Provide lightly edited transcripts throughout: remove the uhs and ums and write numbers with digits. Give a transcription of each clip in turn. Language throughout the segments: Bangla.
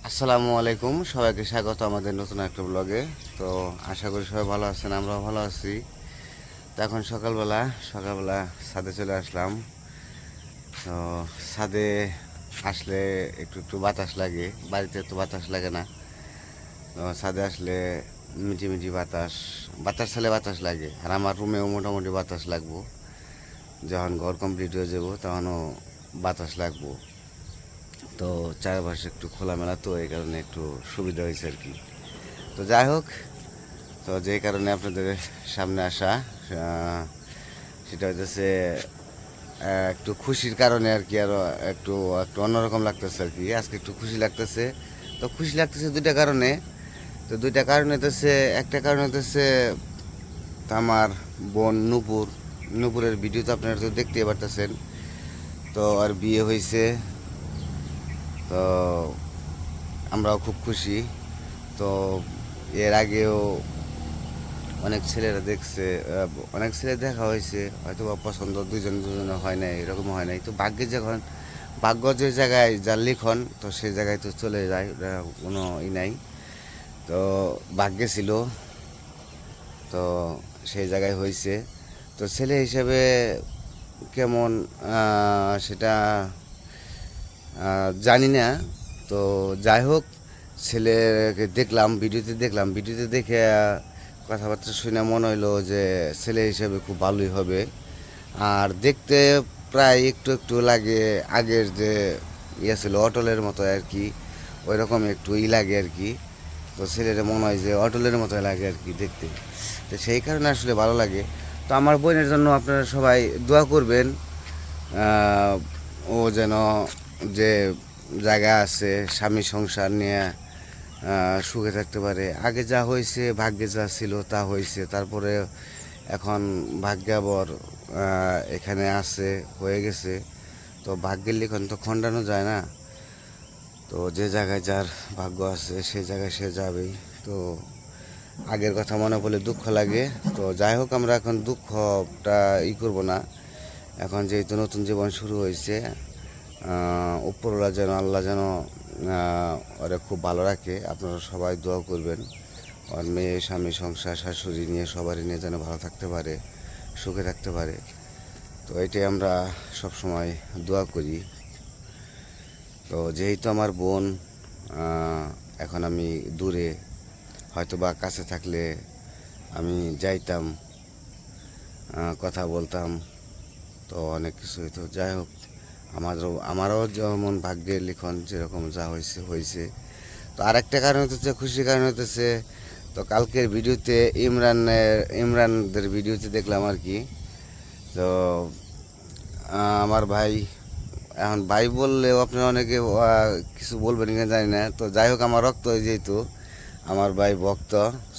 আসসালামু আলাইকুম, সবাইকে স্বাগত আমাদের নতুন একটা ব্লগে। তো আশা করি সবাই ভালো আছেন, আমরাও ভালো আছি। তো এখন সকালবেলা ছাদে চলে আসলাম। তো ছাদে আসলে একটু একটু বাতাস লাগে, বাড়িতে তো বাতাস লাগে না। তো ছাদে আসলে মিঠি মিঠি বাতাস বাতাস ছালে বাতাস লাগে। আর আমার রুমেও মোটামুটি বাতাস লাগবো। যখন ঘর কমপ্লিট হয়ে যাব তখনও বাতাস লাগবো। তো চারপাশে একটু খোলামেলা, তো এই কারণে একটু সুবিধা হয়েছে আর কি। তো যাই হোক, তো যেই কারণে আপনাদের সামনে আসা, সেটা হচ্ছে একটু খুশির কারণে আর কি। আরও একটু একটু অন্যরকম লাগতেছে আর কি, আজকে একটু খুশি লাগতেছে। তো খুশি লাগতেছে দুইটা কারণে। তো দুইটা কারণ হতেছে, একটা কারণ হতেছে তো আমার বোন নূপুরের ভিডিও তো আপনারা তো দেখতেই পারতেছেন। তো আর বিয়ে হয়েছে। তো আমরাও খুব খুশি। তো এর আগেও অনেক ছেলেরা দেখছে, অনেক ছেলে দেখা হয়েছে, হয়তো বা পছন্দ দুজনে হয় নাই, এরকম হয় নাই। তো ভাগ্য যে জায়গায় যার লিখন, তো সেই জায়গায় তো চলে যায়, ওটা কোনো নাই। তো ভাগ্যে ছিল, তো সেই জায়গায় হয়েছে। তো ছেলে হিসেবে কেমন সেটা জানি না। তো যাই হোক, ছেলেকে ভিডিওতে দেখে কথাবার্তা শুনে মনে হইলো যে ছেলে হিসেবে খুব ভালোই হবে। আর দেখতে প্রায় একটু একটু লাগে আগের যে ছিল অটলের মতো আর কি, ওই রকম একটু লাগে আর কি। তো ছেলের মনে হয় যে অটলের মতো লাগে আর কি দেখতে। তো সেই কারণে আসলে ভালো লাগে। তো আমার বোনের জন্য আপনারা সবাই দোয়া করবেন, আহ, ও যেন যে জায়গা আছে স্বামী সংসার নিয়ে সুখে থাকতে পারে। আগে যা হয়েছে, ভাগ্যে যা ছিল তা হয়েছে, তারপরে এখন ভাগ্যে আবার এখানে আছে, হয়ে গেছে। তো ভাগ্যের লিখন তো খণ্ডানো যায় না। তো যে জায়গায় যার ভাগ্য আছে সেই জায়গায় সে যাবেই। তো আগের কথা মনে পড়লে দুঃখ লাগে। তো যাই হোক, আমরা এখন দুঃখটা করব না। এখন যেহেতু নতুন জীবন শুরু হয়েছে, উপরওয়ালা যেন, আল্লাহ যেন ওরা খুব ভালো রাখে। আপনারা সবাই দোয়া করবেন, আর মেয়ে স্বামী সংসার শাশুড়ি নিয়ে সবারই নিয়ে যেন ভালো থাকতে পারে, সুখে থাকতে পারে। তো এটাই আমরা সব সময় দোয়া করি। তো যেহেতু আমার বোন, এখন আমি দূরে, হয়তো বা কাছে থাকলে আমি যাইতাম, কথা বলতাম, তো অনেক কিছু হইতো। যাই হোক, আমারও যেমন ভাগ্যের লিখন যেরকম যা হয়েছে হয়েছে। তো আরেকটা কারণ হতেছে, খুশির কারণ হতেছে, তো কালকের ভিডিওতে ইমরানদের ভিডিওতে দেখলাম আর কি। তো আমার ভাই, এখন ভাই বললেও আপনারা অনেকে কিছু বলবেন কিনা জানি না। তো যাই হোক, আমার রক্ত যেহেতু, আমার ভাই ভক্ত,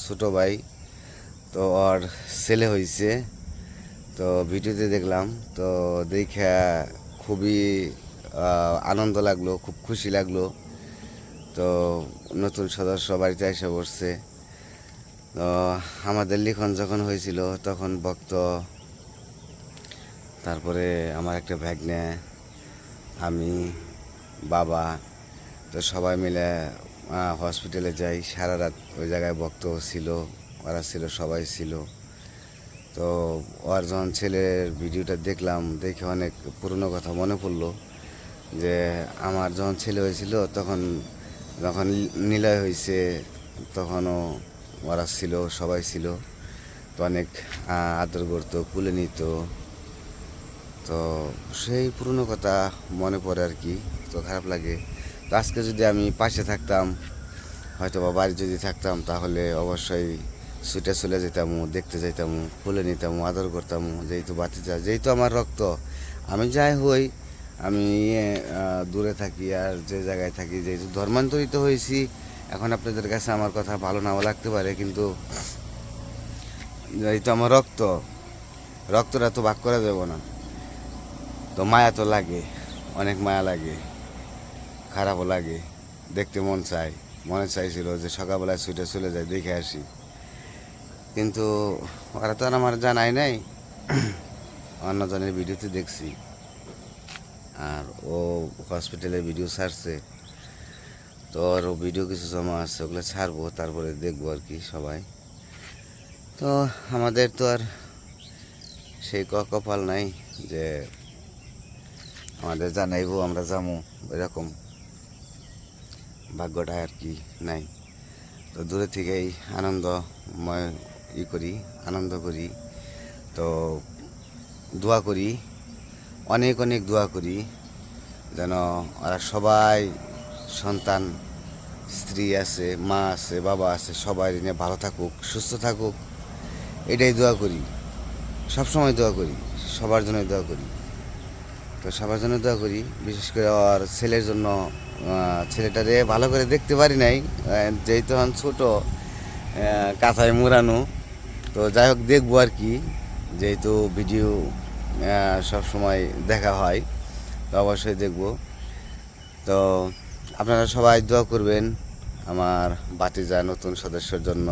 ছোটো ভাই। তো ওর ছেলে হয়েছে। তো ভিডিওতে দেখলাম, তো দেখা খুবই আনন্দ লাগলো, খুব খুশি লাগলো। তো নতুন সদস্য বাড়িতে এসে পড়ছে। তো আমাদের লিখন যখন হয়েছিল তখন ভক্ত, তারপরে আমার একটা ভাগ্নে, আমি, বাবা, তো সবাই মিলে হসপিটালে যাই। সারা রাত ওই জায়গায় ভক্ত ছিল, ওরা ছিল, সবাই ছিল। তো ওর যখন ছেলের ভিডিওটা দেখলাম, দেখে অনেক পুরনো কথা মনে পড়লো। যে আমার যখন ছেলে হয়েছিল তখন, যখন নিলয় হয়েছে, তখনও ওরা ছিল, সবাই ছিল। তো অনেক আদর করতো, কুলে নিত। তো সেই পুরনো কথা মনে পড়ে আর কি। তো খারাপ লাগে। তো আজকে যদি আমি পাশে থাকতাম, হয়তো বা বাড়ি যদি থাকতাম, তাহলে অবশ্যই ছুটে চলে যেতাম, দেখতে যেতাম, খুলে নিতাম, আদর করতাম। যেহেতু বাতিজা, যেহেতু আমার রক্ত, আমি যাই হই, আমি দূরে থাকি আর যে জায়গায় থাকি, যেহেতু ধর্মান্তরিত হয়েছি, এখন আপনাদের কাছে আমার কথা ভালো নাও লাগতে পারে, কিন্তু যেহেতু আমার রক্তটা তো ভাগ করা যাবে না। তো মায়া তো লাগে, অনেক মায়া লাগে, খারাপও লাগে, দেখতে মনে চাইছিল যে সকালবেলায় ছুটে চলে যায়, দেখে আসি। কিন্তু ওরা তো আর আমার জানাই নাই, অন্যজনের ভিডিওতে দেখছি। আর ও হসপিটালে ভিডিও ছাড়ছে। তো আরও ভিডিও কিছু জমা আছে, ওগুলো ছাড়বো, তারপরে দেখবো আর কি সবাই। তো আমাদের তো আর সেই কপাল নাই যে আমাদের জানাইবো আমরা যাবো, এরকম ভাগ্যটা আর কি নাই। তো দূরে থেকেই আনন্দময় করি, আনন্দ করি। তো দোয়া করি, অনেক অনেক দোয়া করি যেন ওরা সবাই, সন্তান, স্ত্রী আছে, মা আছে, বাবা আছে, সবাই নিয়ে ভালো থাকুক, সুস্থ থাকুক, এটাই দোয়া করি, সবসময় দোয়া করি, সবার জন্য দোয়া করি। তো সবার জন্য দোয়া করি, বিশেষ করে ওর ছেলের জন্য। ছেলেটারে ভালো করে দেখতে পারি নাই, যেহেতু এখন ছোটো, কাঁথায় মোড়ানো। তো যাই হোক দেখবো আর কি, যেহেতু ভিডিও সব সময় দেখা হয়, তো অবশ্যই দেখব। তো আপনারা সবাই দোয়া করবেন আমার ভাতিজা নতুন সদস্যর জন্য,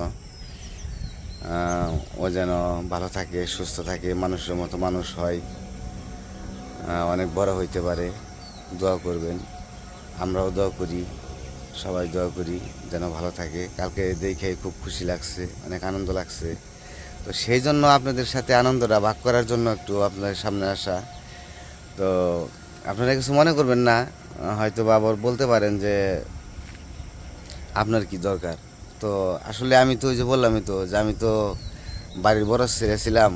ও যেন ভালো থাকে, সুস্থ থাকে, মানুষের মতো মানুষ হয়, অনেক বড় হইতে পারে। দোয়া করবেন, আমরাও দোয়া করি, সবাই দোয়া করি যেন ভালো থাকে। কালকে দেখে খুব খুশি লাগছে, অনেক আনন্দ লাগছে। তো সেই জন্য আপনাদের সাথে আনন্দটা ভাগ করার জন্য একটু আপনাদের সামনে আসা। তো আপনারা কিছু মনে করবেন না, হয়তো বা আবার বলতে পারেন যে আপনার কি দরকার। তো আসলে আমি তো ওই যে বললামই তো যে আমি তো বাড়ির বড় ছেলে ছিলাম,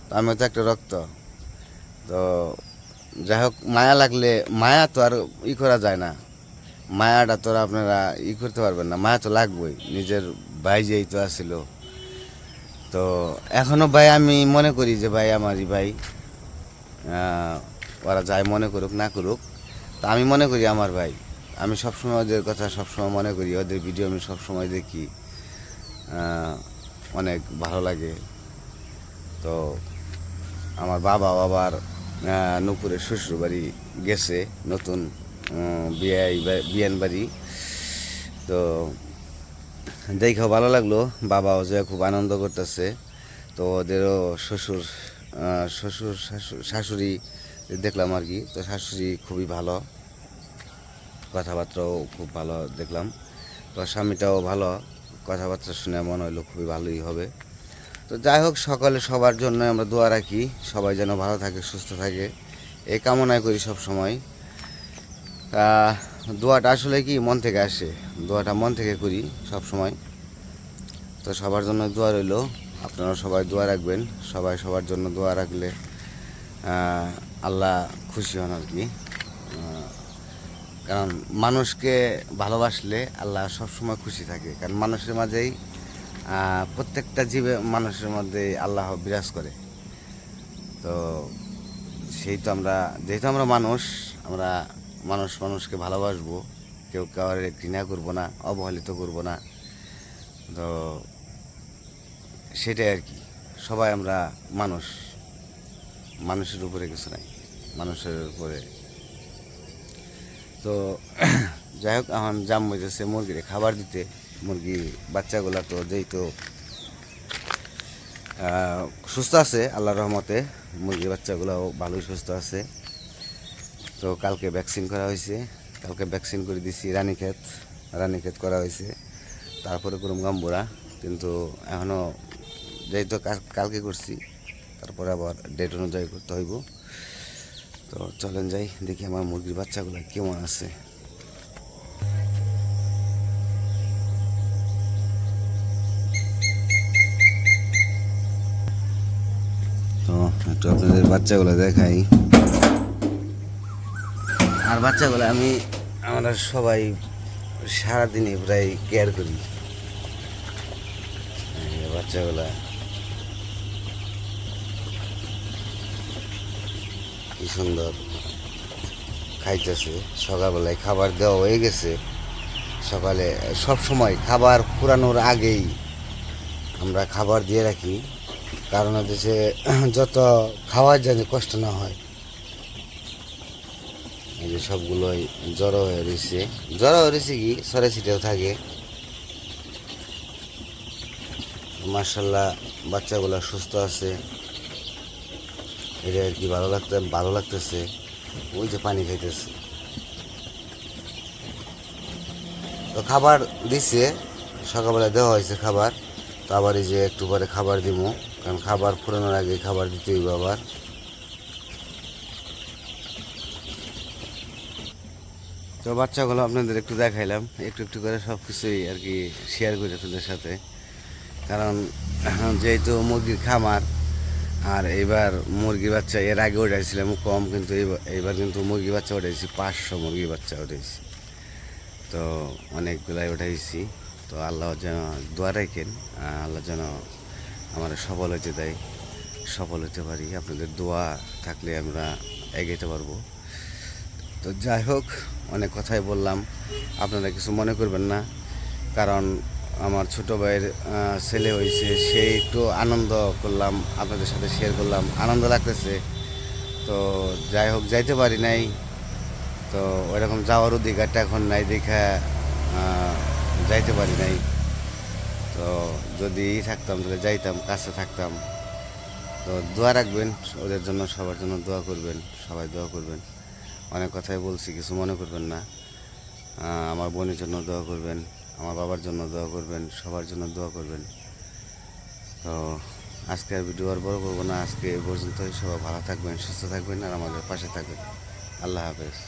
তো আমিও তো একটা রক্ত। তো যাই হোক, মায়া লাগলে, মায়া তো আর করা যায় না, মায়াটা তো আর আপনারা করতে পারবেন না, মায়া তো লাগবেই। নিজের ভাই যেই তো আসছিল, তো এখনও ভাই আমি মনে করি যে ভাই আমারই ভাই। ওরা যাই মনে করুক না করুক, তা আমি মনে করি আমার ভাই। আমি সবসময় ওদের কথা সবসময় মনে করি, ওদের ভিডিও আমি সবসময় দেখি, অনেক ভালো লাগে। তো আমার বাবা আবার নুপুরের শ্বশুর বাড়ি গেছে, নতুন বিয়ান বাড়ি। তো দেখেও ভালো লাগলো, বাবাও যে খুব আনন্দ করতেছে। তো ওদেরও শ্বশুর শ্বশুর শাশুড়ি দেখলাম আর কি। তো শাশুড়ি খুবই ভালো, কথাবার্তাও খুব ভালো দেখলাম। তো স্বামীটাও ভালো, কথাবার্তা শুনে মনে হইলো খুবই ভালোই হবে। তো যাই হোক, সকালে সবার জন্য আমরা দোয়া রাখি, সবাই যেন ভালো থাকে, সুস্থ থাকে, এই কামনাই করি সব সময়। দোয়াটা আসলে কি মন থেকে আসে, দোয়াটা মন থেকে করি সব সময়। তো সবার জন্য দোয়া রইল, আপনারা সবাই দোয়া রাখবেন। সবাই সবার জন্য দোয়া রাখলে আল্লাহ খুশি হন আর কি। কারণ মানুষকে ভালোবাসলে আল্লাহ সবসময় খুশি থাকে, কারণ মানুষের মাঝেই, প্রত্যেকটা জীবে মানুষের মধ্যে আল্লাহ বিরাজ করে। তো সেই তো আমরা, যেহেতু আমরা মানুষ, আমরা মানুষকে ভালোবাসবো, কেউ কাউকে ঘৃণা করবো না, অবহেলিত করবো না। তো সেটাই আর কি, সবাই আমরা মানুষ, মানুষের উপরে কিছু নাই, মানুষের উপরে। তো যাই হোক, এখন জাম হইতেছে মুরগিরে খাবার দিতে। মুরগি বাচ্চাগুলা তো যেহেতু সুস্থ আছে আল্লাহর রহমতে, মুরগির বাচ্চাগুলাও ভালোই সুস্থ আছে। তো কালকে ভ্যাকসিন করা হয়েছে, কালকে ভ্যাকসিন করে দিছি, রানীক্ষেত করা হয়েছে, তারপরে করুম গাম্বুরা। কিন্তু এখনও যেহেতু কালকে করছি, তারপরে আবার ডেট অনুযায়ী করতে হইব। তো চলেন যাই, দেখি আমার মুরগির বাচ্চাগুলো কেমন আছে। তো একটু আপনাদের বাচ্চাগুলো দেখাই। আর বাচ্চাগুলো আমরা সবাই সারাদিনই প্রায় কেয়ার করি। বাচ্চাগুলা কি সুন্দর খাইতেছে, সকালবেলায় খাবার দেওয়া হয়ে গেছে। সকালে সব সময় খাবার ফুরানোর আগেই আমরা খাবার দিয়ে রাখি, কারণ হচ্ছে যত খাওয়ার যেন কষ্ট না হয়। এই যে সবগুলোই জড়ো হয়ে রয়েছে কি সরে ছিটেও থাকে। মার্শাল্লাহ, বাচ্চাগুলো সুস্থ আছে, এটা আর কি ভালো লাগতেছে। ওই যে পানি খাইতেছে, তো খাবার দিচ্ছে, সকালবেলা দেওয়া হয়েছে খাবার। তো আবার এই যে একটু পরে খাবার দিব, কারণ খাবার ফুরানোর আগে খাবার দিতে হইব আবার। তো বাচ্চাগুলো আপনাদের একটু দেখাইলাম, একটু একটু করে সব কিছুই আর কি শেয়ার করি আপনাদের সাথে। কারণ যেহেতু মুরগির খামার, আর এবার মুরগি বাচ্চা এর আগে উঠাইছিলাম কম, কিন্তু এইবার কিন্তু মুরগি বাচ্চা উঠাইছি 500 মুরগি বাচ্চা উঠাইছি। তো অনেকগুলাই উঠাইছি। তো আল্লাহ যেন দোয়া রাখেন, আল্লাহ যেন আমার সফল হতে দেয়, সফল হতে পারি। আপনাদের দোয়া থাকলে আমরা এগোতে পারবো। তো যাই হোক, অনেক কথাই বললাম, আপনারা কিছু মনে করবেন না। কারণ আমার ছোটো ভাইয়ের ছেলে হয়েছে, সে একটু আনন্দ করলাম, আপনাদের সাথে শেয়ার করলাম, আনন্দ লাগতেছে। তো যাই হোক, যাইতে পারি নাই। তো ওইরকম যাওয়ার অধিকারটা এখন নাই দেখা যাইতে পারি নাই। তো যদি থাকতাম তাহলে যাইতাম, কাছে থাকতাম। তো দোয়া রাখবেন ওদের জন্য, সবার জন্য দোয়া করবেন, সবাই দোয়া করবেন। অনেক কথাই বলছি, কিছু মনে করবেন না। আমার বোনের জন্য দোয়া করবেন, আমার বাবার জন্য দোয়া করবেন, সবার জন্য দোয়া করবেন। তো আজকে আর ভিডিও আর বড় করবো না, আজকে এই পর্যন্তই। সবাই ভালো থাকবেন, সুস্থ থাকবেন, আর আমাদের পাশে থাকবেন। আল্লাহ হাফেজ।